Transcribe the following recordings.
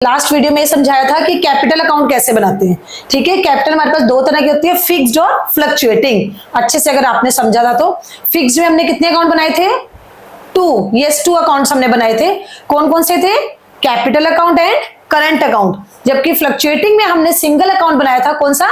Last video में समझाया था कि कैपिटल अकाउंट कैसे बनाते हैं। ठीक है, कैपिटल हमारे पास दो तरह की होती है, फिक्स्ड और फ्लक्चुएटिंग। अच्छे से अगर आपने समझा था तो फिक्स्ड में हमने कितने अकाउंट बनाए थे? 2। यस, 2 अकाउंट्स हमने बनाए थे। कौन कौन से थे? Capital account and current account. जबकि फ्लक्चुएटिंग में हमने सिंगल अकाउंट बनाया था, कौन सा?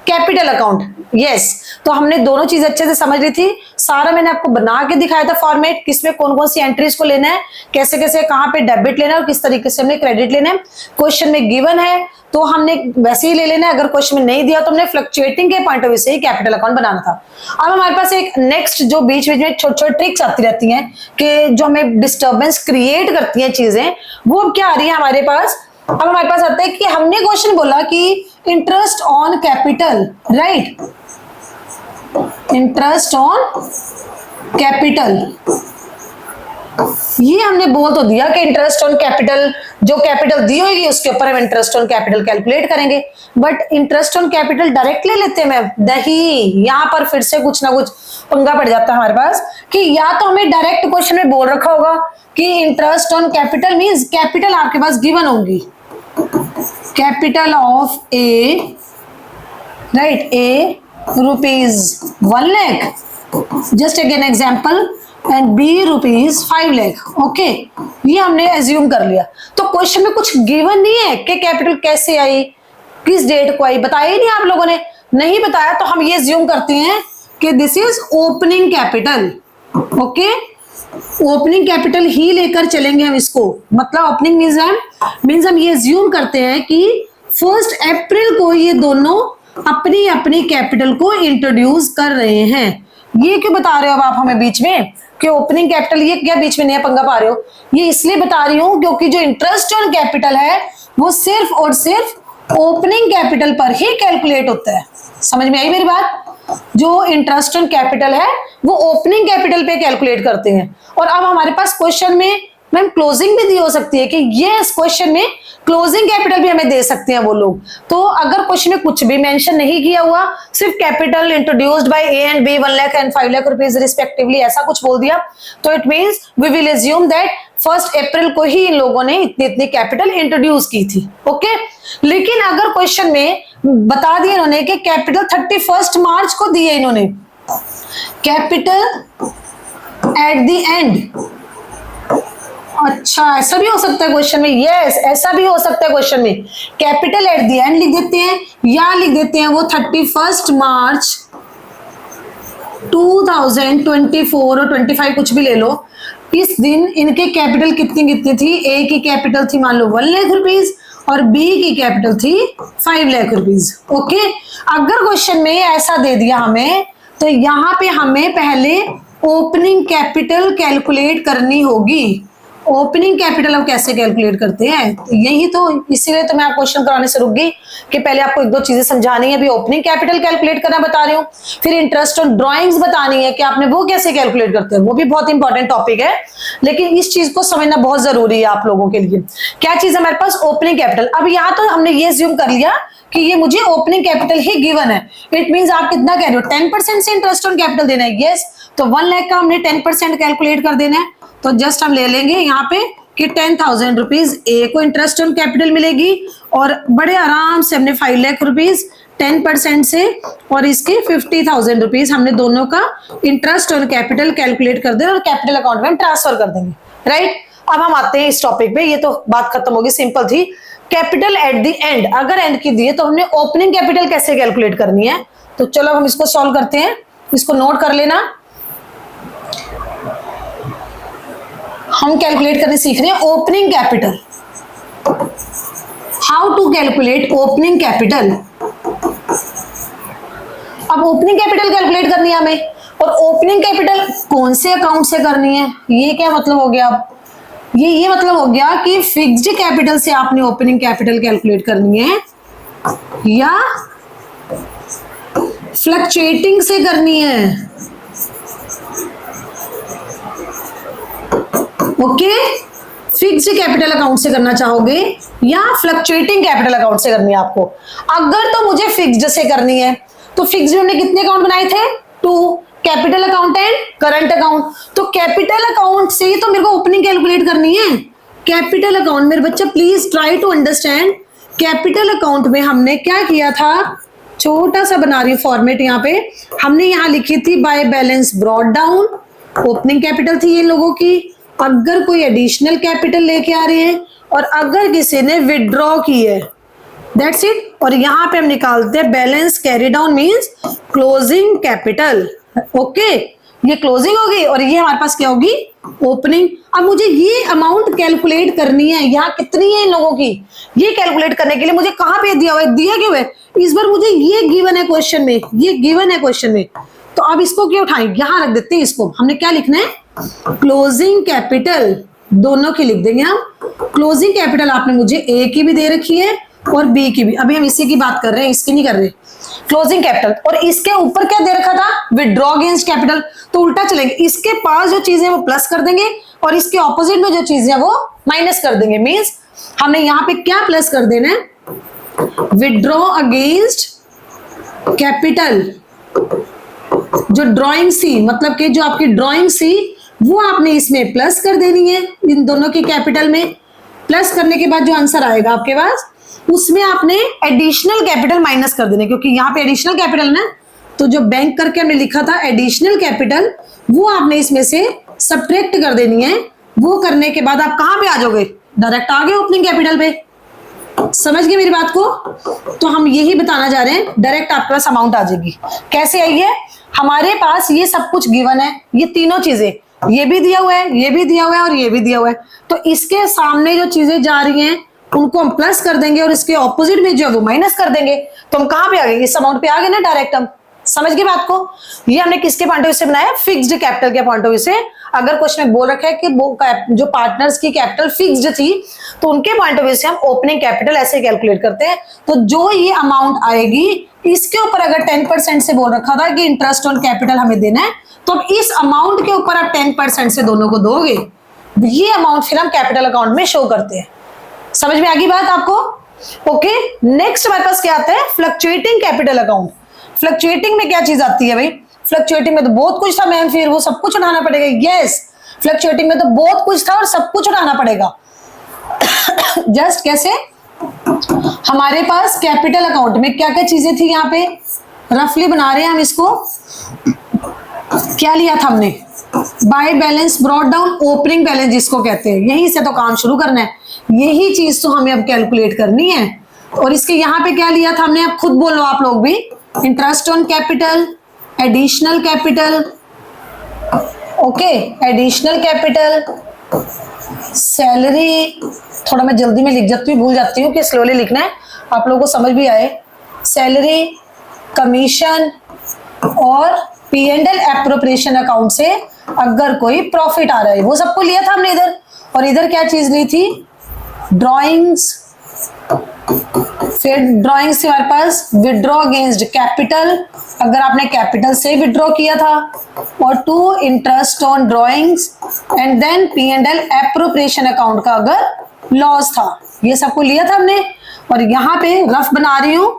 Capital account. यस, तो हमने दोनों चीज अच्छे से समझ ली थी। सारा मैंने आपको बना के दिखाया था फॉर्मेट, किसमें कौन कौन सी एंट्रीज को लेना है, कैसे कैसे कहां पे डेबिट लेना है और किस तरीके से हमने क्रेडिट लेना है। क्वेश्चन में गिवन है तो हमने वैसे ही ले लेना है, अगर क्वेश्चन में नहीं दिया तो हमने फ्लक्चुएटिंग के पॉइंट ऑफ व्यू से ही कैपिटल अकाउंट बनाना था। अब हमारे पास एक नेक्स्ट जो बीच बीच में छोटे छोटे ट्रिक्स आती रहती हैं कि जो हमें डिस्टर्बेंस क्रिएट करती हैं चीजें, वो अब क्या आ रही है हमारे पास? अब हमारे पास आता है कि हमने क्वेश्चन बोला कि interest on capital, right? Interest on capital, ये हमने बोल तो दिया कि इंटरेस्ट ऑन कैपिटल, जो कैपिटल दी होगी उसके ऊपर हम इंटरेस्ट ऑन कैपिटल कैलकुलेट करेंगे। But interest on capital direct ले लेते हैं मैम, नहीं, यहां पर फिर से कुछ ना कुछ पंगा पड़ जाता है हमारे पास कि या तो हमें डायरेक्ट क्वेश्चन में बोल रखा होगा कि interest on capital means capital आपके पास गिवन होगी, capital of A, right, A ₹1 lakh, just again example, and B ₹5 lakh। Okay, ये हमने एज्यूम कर लिया। तो क्वेश्चन में कुछ गिवन नहीं है कि कैपिटल कैसे आई, किस डेट को आई, बताया ही नहीं आप लोगों ने, नहीं बताया, तो हम ये एज्यूम करते हैं कि this is opening capital. Okay, opening capital ही लेकर चलेंगे हम इसको, मतलब ओपनिंग मीन्स हम ये एज्यूम करते हैं कि 1 अप्रैल को ये दोनों अपनी अपनी कैपिटल को इंट्रोड्यूस कर रहे हैं। ये क्यों बता रहे हो अब आप हमें बीच में कि ओपनिंग कैपिटल, ये क्या बीच में नया पंगा पा रहे हो? ये इसलिए बता रही हूं क्योंकि जो इंटरेस्ट ऑन कैपिटल है वो सिर्फ और सिर्फ ओपनिंग कैपिटल पर ही कैलकुलेट होता है। समझ में आई मेरी बात? जो इंटरेस्ट ऑन कैपिटल है वो ओपनिंग कैपिटल पे कैलकुलेट करते हैं। और अब हमारे पास क्वेश्चन में मैम क्लोजिंग भी दी हो सकती है कि ये इस क्वेश्चन में क्लोजिंग कैपिटल भी हमें दे सकते हैं वो लोग। तो अगर क्वेश्चन में कुछ भी मेंशन नहीं किया हुआ, सिर्फ capital introduced by A and B 1 lakh and 5 lakh rupees respectively, ऐसा कुछ बोल दिया, तो it means we will assume that 1 अप्रैल को ही इन लोगों ने इतनी इतनी कैपिटल इंट्रोड्यूस की थी। ओके, लेकिन अगर क्वेश्चन में बता दिया इन्होंने कि कैपिटल 31 मार्च को दिए इन्होंने, कैपिटल एट द एंड, अच्छा ऐसा भी हो सकता है क्वेश्चन में, यस ऐसा भी हो सकता है क्वेश्चन में, कैपिटल एट द एंड लिख देते हैं या लिख देते हैं वो 31 मार्च 2024 और 25 कुछ भी ले लो। इस दिन इनके कैपिटल कितनी कितनी थी? ए की कैपिटल थी मान लो 1 lakh रुपीज और बी की कैपिटल थी 5 lakh रुपीज। ओके, अगर क्वेश्चन में ऐसा दे दिया हमें तो यहाँ पे हमें पहले ओपनिंग कैपिटल कैलकुलेट करनी होगी। ओपनिंग कैपिटल हम कैसे कैलकुलेट करते हैं? तो यही तो, इसीलिए तो मैं आप क्वेश्चन कराने से रुक गई कि पहले आपको एक दो चीजें समझानी है। अभी ओपनिंग कैपिटल कैलकुलेट करना बता रही हूँ, फिर इंटरेस्ट ऑन ड्राइंग्स बतानी है कि आपने वो कैसे कैलकुलेट करते हैं, वो भी बहुत इंपॉर्टेंट टॉपिक है, लेकिन इस चीज को समझना बहुत जरूरी है आप लोगों के लिए। क्या चीज हमारे पास? Opening capital. अब यहाँ तो हमने ये ज्यूम कर लिया कि ये मुझे ओपनिंग कैपिटल ही गिवन है, इट मींस आप कितना कह रहे हो? 10% से इंटरेस्ट ऑन कैपिटल देना है। यस, तो 1 lakh का हमने 10% कैलकुलेट कर देना है। तो जस्ट हम ले लेंगे यहाँ पे कि 10,000 रुपीज ए को इंटरेस्ट ऑन कैपिटल मिलेगी और बड़े आराम से हमने 5 lakh रुपीज 10% से और इसके 50,000 रुपीज हमने दोनों का इंटरेस्ट ऑन कैपिटल कैलकुलेट कर देना और कैपिटल अकाउंट में हम ट्रांसफर कर देंगे, राइट? अब हम आते हैं इस टॉपिक पे, ये तो बात खत्म होगी, सिंपल थी। कैपिटल एट द एंड, अगर एंड की दिए तो हमने ओपनिंग कैपिटल कैसे कैलकुलेट करनी है? तो चलो हम इसको सॉल्व करते हैं, इसको नोट कर लेना। हम कैलकुलेट करने सीख रहे हैं opening capital, how to calculate opening capital. अब ओपनिंग कैपिटल कैलकुलेट करनी है हमें, और ओपनिंग कैपिटल कौन से अकाउंट से करनी है? ये क्या मतलब हो गया? ये मतलब हो गया कि फिक्स्ड कैपिटल से आपने ओपनिंग कैपिटल कैलकुलेट करनी है या फ्लक्चुएटिंग से करनी है। ओके, फिक्स्ड कैपिटल अकाउंट से करना चाहोगे या फ्लक्चुएटिंग कैपिटल अकाउंट से करनी है आपको? अगर तो मुझे फिक्स्ड से करनी है तो फिक्स्ड में हमने कितने अकाउंट बनाए थे? 2, capital account and current account. तो कैपिटल अकाउंट से तो मेरे को ओपनिंग कैलकुलेट करनी है, कैपिटल अकाउंट मेरे बच्चा please try to understand. Capital account में हमने क्या किया था, छोटा सा बना रही हूं फॉर्मेट यहाँ पे, हमने यहाँ लिखी थी by balance brought down, opening capital थी इन लोगों की, अगर कोई एडिशनल कैपिटल लेके आ रहे हैं और अगर किसी ने विदड्रॉ की है, दैट्स इट। और यहाँ पे हम निकालते हैं balance carry down means closing capital. Okay, ये क्लोजिंग होगी और ये हमारे पास क्या होगी, ओपनिंग। अब मुझे ये अमाउंट कैलकुलेट करनी है, यहाँ कितनी है इन लोगों की, ये कैलकुलेट करने के लिए मुझे कहाँ पे दिया हुआ है, दिया क्यों है, इस बार मुझे ये गिवन है क्वेश्चन में, ये गिवन है क्वेश्चन में। तो अब इसको क्यों उठाएं, यहां रख देते हैं इसको। हमने क्या लिखना है, क्लोजिंग कैपिटल, दोनों की लिख देंगे हम। क्लोजिंग कैपिटल आपने मुझे ए की भी दे रखी है और बी की भी, अभी हम इसी की बात कर रहे हैं, इसकी नहीं कर रहे। क्लोजिंग कैपिटल और इसके ऊपर क्या दे रखा था, विदड्रॉ अगेंस्ट कैपिटल। तो उल्टा चलेंगे, इसके पास जो चीजें वो प्लस कर देंगे और इसके ऑपोजिट में जो चीजें वो माइनस कर देंगे। मींस हमने यहाँ पे क्या प्लस कर देना है, विदड्रॉ अगेंस्ट कैपिटल। जो ड्राइंग सी, मतलब कि जो आपकी ड्राइंग सी, वो आपने इसमें प्लस कर देनी है, इन दोनों की कैपिटल में। प्लस करने के बाद जो आंसर आएगा आपके पास, उसमें आपने एडिशनल कैपिटल माइनस कर देने, क्योंकि यहाँ पे एडिशनल कैपिटल ना, तो जो बैंक करके हमने लिखा था एडिशनल कैपिटल, वो आपने इसमें से सब्ट्रैक्ट कर देनी है। वो करने के बाद आप कहां पे आ जाओगे, डायरेक्ट आ गए ओपनिंग कैपिटल पे। समझ गए मेरी बात को? तो हम यही बताना जा रहे हैं, डायरेक्ट आपके पास अमाउंट आ जाएगी। कैसे आई है, हमारे पास ये सब कुछ गिवन है, ये तीनों चीजें, ये भी दिया हुआ है, ये भी दिया हुआ है और ये भी दिया हुआ है। तो इसके सामने जो चीजें जा रही हैं उनको हम प्लस कर देंगे और इसके ऑपोजिट में जो है वो माइनस कर देंगे। तो हम कहां पे आ गए, इस अमाउंट पे आ गए ना डायरेक्ट हम। समझ गए बात को? ये हमने किसके पॉइंट ऑफ व्यू से बनाया, फिक्स्ड कैपिटल के पॉइंट ऑफ व्यू से। अगर क्वेश्चन में बोल रखा है कि वो जो पार्टनर्स की कैपिटल फिक्स्ड थी, तो उनके पॉइंट ऑफ व्यू से हम ओपनिंग कैपिटल ऐसे कैलकुलेट करते हैं। तो जो ये अमाउंट आएगी, इसके ऊपर अगर 10% से बोल रखा था कि इंटरेस्ट ऑन कैपिटल हमें देना है, तो अब इस अमाउंट के ऊपर आप 10% से दोनों को दोगे, ये अमाउंट फिर हम कैपिटल अकाउंट में शो करते हैं। समझ में आ गई बात आपको? ओके, नेक्स्ट हमारे पास क्या आता है, फ्लक्चुएटिंग कैपिटल अकाउंट। फ्लक्चुएटिंग में क्या चीज आती है भाई, फ्लक्चुएटिंग में तो बहुत कुछ था मैम, फिर वो सब कुछ उठाना पड़ेगा। यस, फ्लक्चुएटिंग में तो बहुत कुछ था और सब कुछ उठाना पड़ेगा। जस्ट कैसे, हमारे पास कैपिटल अकाउंट में क्या क्या चीजें थी, यहाँ पे रफली बना रहे हैं हम इसको। क्या लिया था हमने, by balance brought down, opening balance जिसको कहते हैं, यहीं से तो काम शुरू करना है, यही चीज तो हमें अब कैलकुलेट करनी है। और इसके यहाँ पे क्या लिया था हमने, अब खुद बोलो आप लोग भी, interest on capital, additional capital, okay, additional capital, salary, थोड़ा मैं जल्दी में लिख जाती हूँ, भूल जाती हूँ कि स्लोली लिखना है, आप लोगों को समझ भी आए। सैलरी, कमीशन और P&L एप्रोप्रिएशन अकाउंट से अगर कोई प्रॉफिट आ रहा है, वो सबको लिया था हमने इधर। और इधर क्या चीज ली थी, ड्रॉइंग्स। फिर ड्रॉइंग से हमारे पास विड्रॉ अगेंस्ट कैपिटल, अगर आपने कैपिटल से विड्रॉ किया था, और 2 interest on drawings, and then P&L appropriation account का अगर लॉस था, ये सबको लिया था हमने। और यहाँ पे रफ बना रही हूँ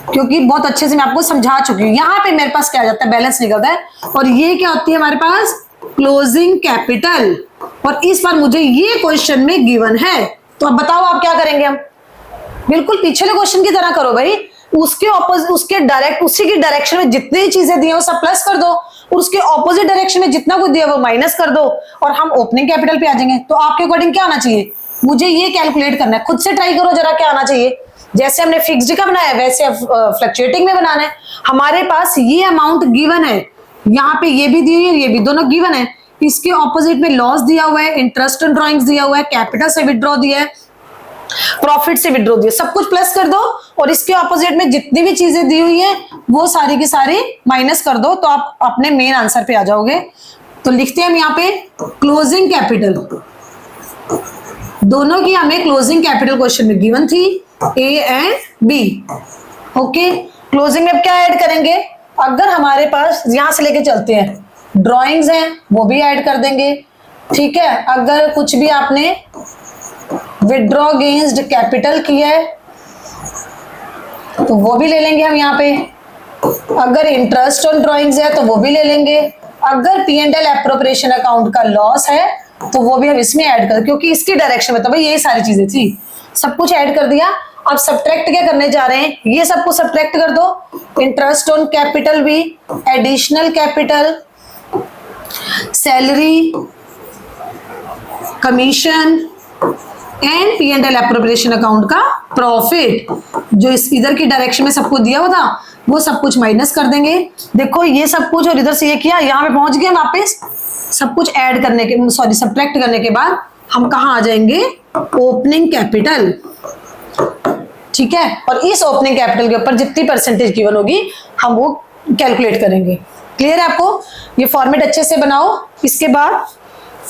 क्योंकि बहुत अच्छे से मैं आपको समझा चुकी हूँ। यहाँ पे मेरे पास क्या आ जाता है, बैलेंस निकलता है, और ये क्या होती है हमारे पास, क्लोजिंग कैपिटल। और इस बार मुझे ये क्वेश्चन में गिवन है, तो अब बताओ आप क्या करेंगे, हम बिल्कुल पिछले क्वेश्चन की तरह करो भाई। उसके ऑपोजिट, उसके डायरेक्ट, उसी की डायरेक्शन में जितनी चीजें दी है वो सब प्लस कर दो, और उसके ऑपोजिट डायरेक्शन में जितना कुछ दिया वो माइनस कर दो, और हम ओपनिंग कैपिटल पे आ जाएंगे। तो आपके अकॉर्डिंग क्या आना चाहिए, मुझे ये कैलकुलेट करना है, खुद से ट्राई करो जरा क्या आना चाहिए। जैसे हमने फिक्स्ड का बनाया वैसे फ्लक्चुएटिंग में बनाना है। हमारे पास ये अमाउंट गिवन है, यहाँ पे ये भी दी हुई है, ये भी दोनों गिवन है। इसके ऑपोजिट में लॉस दिया हुआ है, इंटरेस्ट ऑन ड्रॉइंग्स दिया हुआ है, कैपिटल से विड्रॉ दिया है, प्रॉफिट से विड्रॉ दिया, सब कुछ प्लस कर दो, और इसके ऑपोजिट में जितनी भी चीजें दी हुई है वो सारी की सारी माइनस कर दो, तो आप अपने मेन आंसर पे आ जाओगे। तो लिखते हैं हम यहाँ पे क्लोजिंग कैपिटल, दोनों की हमें क्लोजिंग कैपिटल क्वेश्चन में गिवन थी, A and B। Okay, closing में अब क्या ऐड करेंगे, अगर हमारे पास यहां से लेके चलते हैं, ड्राइंग्स हैं वो भी ऐड कर देंगे, ठीक है। अगर कुछ भी आपने विड्रॉ अगेंस्ट कैपिटल किया है तो वो भी ले लेंगे हम यहाँ पे। अगर इंटरेस्ट ऑन ड्राइंग्स है तो वो भी ले लेंगे। अगर P&L एप्रोप्रिएशन अकाउंट का लॉस है तो वो भी हम इसमें ऐड कर, क्योंकि इसकी डायरेक्शन में तो भाई यही सारी चीजें थी, सब कुछ ऐड कर दिया। अब सब्ट्रैक्ट क्या करने जा रहे हैं, ये सबको सब्ट्रैक्ट कर दो। इंटरेस्ट ऑन कैपिटल भी, additional capital, salary, commission and P and L appropriation account का प्रॉफिट, जो इस इधर की डायरेक्शन में सबको दिया हुआ था वो सब कुछ माइनस कर देंगे। देखो ये सब कुछ और इधर से ये किया, यहाँ पे पहुंच गए वापस। सब कुछ ऐड करने के, सॉरी सब्ट्रैक्ट करने के बाद हम कहाँ आ जाएंगे, ओपनिंग कैपिटल। ठीक है, और इस ओपनिंग कैपिटल के ऊपर जितनी परसेंटेज गिवन होगी हम वो कैलकुलेट करेंगे। क्लियर है आपको? ये फॉर्मेट अच्छे से बनाओ, इसके बाद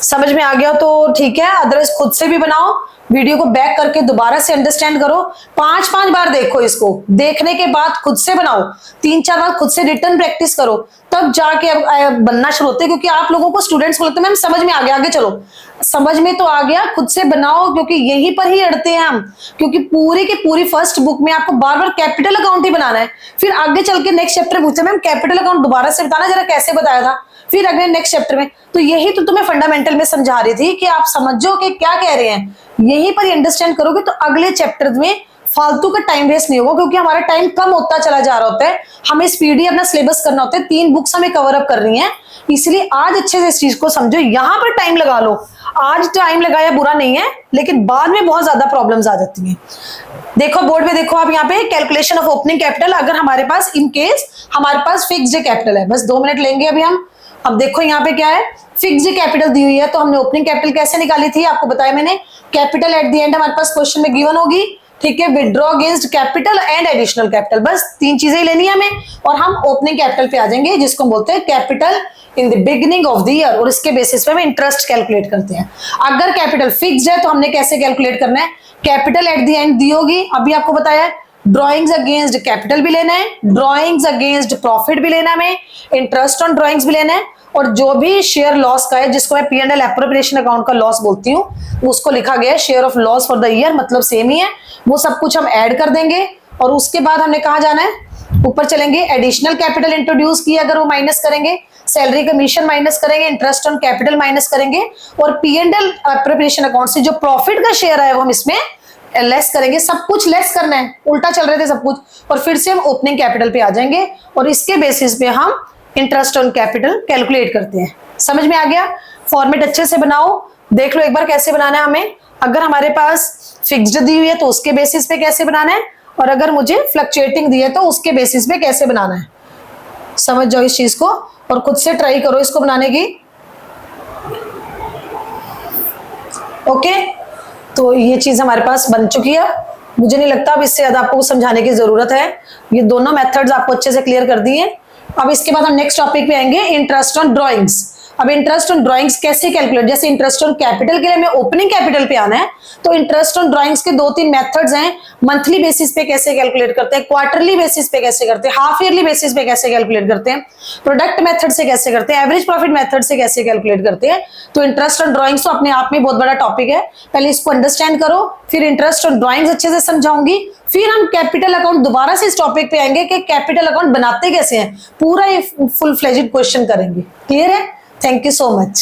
समझ में आ गया तो ठीक है, अदरवाइज खुद से भी बनाओ, वीडियो को बैक करके दोबारा से अंडरस्टैंड करो, 5-5 बार देखो इसको, देखने के बाद खुद से बनाओ, 3-4 बार खुद से रिटर्न प्रैक्टिस करो, तब जाके अब बनना शुरू होते हैं। क्योंकि आप लोगों को स्टूडेंट्स को लगता है मैम समझ में आ गया, आगे चलो, समझ में तो आ गया, खुद से बनाओ, क्योंकि यहीं पर ही अड़ते हैं हम। क्योंकि पूरी की पूरी फर्स्ट बुक में आपको बार बार कैपिटल अकाउंट ही बनाना है, फिर आगे चल के नेक्स्ट चैप्टर पूछते मैम कैपिटल अकाउंट दोबारा से बताना जरा कैसे बताया था, फिर अगले नेक्स्ट चैप्टर में। तो यही तो तुम्हें फंडामेंटल में समझा रही थी कि आप समझो कि क्या कह रहे हैं, यहीं पर अंडरस्टैंड करोगे तो अगले चैप्टर में फालतू का टाइम वेस्ट नहीं होगा। क्योंकि हमारा टाइम कम होता चला जा रहा होता है, हमें स्पीडी अपना सिलेबस करना होता है, 3 बुक्स हमें कवर अप कर रही हैं, इसलिए आज अच्छे से इस चीज को समझो, यहां पर टाइम लगा लो। आज टाइम लगाया बुरा नहीं है, लेकिन बाद में बहुत ज्यादा प्रॉब्लम्स आ जाती हैं। देखो बोर्ड में देखो आप, यहाँ पे कैलकुलेशन ऑफ ओपनिंग कैपिटल, अगर हमारे पास इन केस हमारे पास फिक्स्ड कैपिटल है, बस 2 मिनट लेंगे अभी हम। अब देखो यहाँ पे क्या है, फिक्स्ड कैपिटल दी हुई है, तो हमने ओपनिंग कैपिटल कैसे निकाली थी आपको बताया मैंने। कैपिटल एट द एंड हमारे पास क्वेश्चन में गिवन होगी, ठीक है, withdraw against capital and additional capital, बस 3 चीजें ही लेनी है हमें, और हम ओपनिंग कैपिटल पे आ जाएंगे, जिसको बोलते हैं capital in the beginning of the year, और इसके बेसिस पे हम इंटरेस्ट कैलकुलेट करते हैं। अगर कैपिटल फिक्स्ड है तो हमने कैसे कैलकुलेट करना है, capital at the and the होगी, अभी आपको बताया है, ड्रॉइंग्स अगेंस्ट कैपिटल भी लेना है, ड्रॉइंग्स अगेंस्ट प्रॉफिट भी लेना है हमें, इंटरेस्ट ऑन ड्रॉइंग्स भी लेना है, और जो भी शेयर लॉस का है, जिसको मैं P and L appropriation account का लॉस बोलती हूँ, उसको लिखा गया है share of loss for the year, मतलब सेम ही है, वो सब कुछ हम ऐड कर देंगे। और उसके बाद हमने कहा जाना है, ऊपर चलेंगे, एडिशनल कैपिटल इंट्रोड्यूस किया, अगर वो माइनस करेंगे, सैलरी कमीशन माइनस करेंगे, इंटरेस्ट ऑन कैपिटल माइनस करेंगे, और P and L appropriation account से जो प्रॉफिट का शेयर है वो हम इसमें लेस करेंगे। सब कुछ लेस करना है, उल्टा चल रहे थे सब कुछ, और फिर से हम ओपनिंग कैपिटल पे आ जाएंगे, और इसके बेसिस पे हम इंटरेस्ट ऑन कैपिटल कैलकुलेट करते हैं। समझ में आ गया? फॉर्मेट अच्छे से बनाओ, देख लो एक बार कैसे बनाना है हमें। अगर हमारे पास फिक्स्ड दी हुई है तो उसके बेसिस पे कैसे बनाना है, और अगर मुझे फ्लक्चुएटिंग दी है तो उसके बेसिस पे कैसे बनाना है। समझ जाओ इस चीज को, और खुद से ट्राई करो इसको बनाने की। ओके, तो ये चीज हमारे पास बन चुकी है, मुझे नहीं लगता अब इससे ज्यादा आपको समझाने की जरूरत है, ये दोनों मेथड्स आपको अच्छे से क्लियर कर दिए। अब इसके बाद हम नेक्स्ट टॉपिक पे आएंगे, इंटरेस्ट ऑन ड्राइंग्स। अब इंटरेस्ट ऑन ड्राइंग्स कैसे कैलकुलेट, जैसे इंटरेस्ट ऑन कैपिटल के लिए हमें ओपनिंग कैपिटल पे आना है, तो इंटरेस्ट ऑन ड्राइंग्स के 2-3 मेथड्स हैं। मंथली बेसिस पे कैसे कैलकुलेट करते हैं, क्वार्टरली बेसिस पे कैसे करते हैं, हाफ ईयरली बेसिस पे कैसे कैलकुलेट करते हैं, प्रोडक्ट मेथड से कैसे करते हैं, एवरेज प्रॉफिट मेथड से कैसे कैलकुलेट करते हैं। तो इंटरेस्ट ऑन ड्राइंग्स तो अपने आप में बहुत बड़ा टॉपिक है, पहले इसको अंडरस्टैंड करो, फिर इंटरेस्ट ऑन ड्राइंग्स अच्छे से समझाऊंगी, फिर हम कैपिटल अकाउंट दोबारा से इस टॉपिक पे आएंगे कि कैपिटल अकाउंट बनाते कैसे हैं, पूरा फुल फ्लेज्ड क्वेश्चन करेंगे। क्लियर है? Thank you so much.